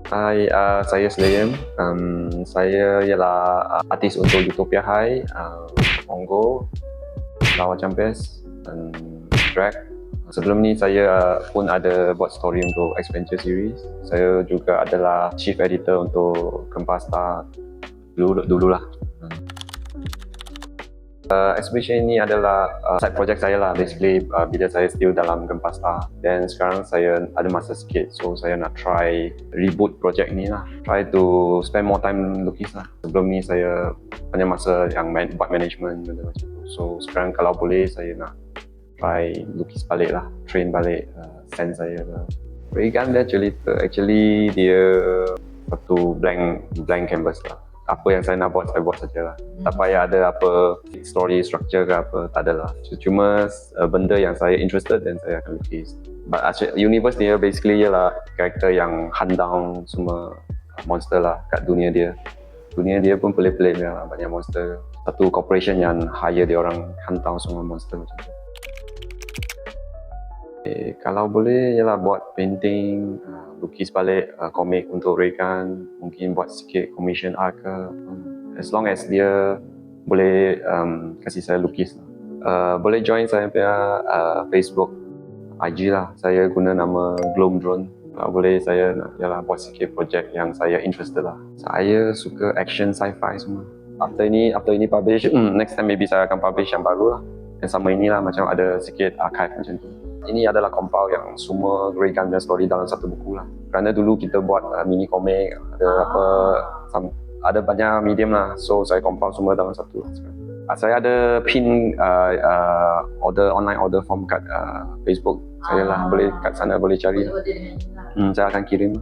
Hai, saya Slayem. Saya ialah artis untuk Utopia High, Ongo, Lawa Campes, dan Drag. Sebelum ni saya pun ada buat story untuk Adventure Series. Saya juga adalah chief editor untuk Gempa Star dululah. Exhibition ini adalah side project saya lah, basically bila saya still dalam Gempa Star. Dan sekarang saya ada masa sikit, so saya nak try reboot project ni lah. Try to spend more time lukis lah. Sebelum ni saya banyak masa yang buat management benda macam tu. So sekarang kalau boleh saya nak try lukis balik lah, train balik sense saya lah. Regan dia actually dia satu blank canvas lah. Apa yang saya nak buat, saya buat sajalah. Tak payah ada apa story structure ke apa, tak ada lah. Cuma benda yang saya interested dan saya akan lukis. But universe dia basically ialah karakter yang hunt down semua monster lah kat dunia dia. Dunia dia pun pelik-pelik lah, banyak monster. Satu corporation yang hire dia orang hunt down semua monster macam tu. Kalau boleh ialah buat painting, lukis balik komik untuk Regan, mungkin buat sikit commission art ke, as long as dia boleh kasih saya lukis. Boleh join saya punya Facebook, IG lah, saya guna nama Gloom Drone. Kalau boleh saya nak buat sikit projek yang saya interested lah. Saya suka action sci-fi semua. After ini publish, next time maybe saya akan publish yang baru lah, yang sama inilah, macam ada sikit archive macam tu. Ini adalah compile yang semua Regan dan story dalam satu buku lah. Kerana dulu kita buat mini komik, ada banyak medium lah. So saya compile semua dalam satu lah sekarang. Saya ada pin online order form kat Facebook saya lah. Boleh kat sana boleh cari. Saya akan kirim.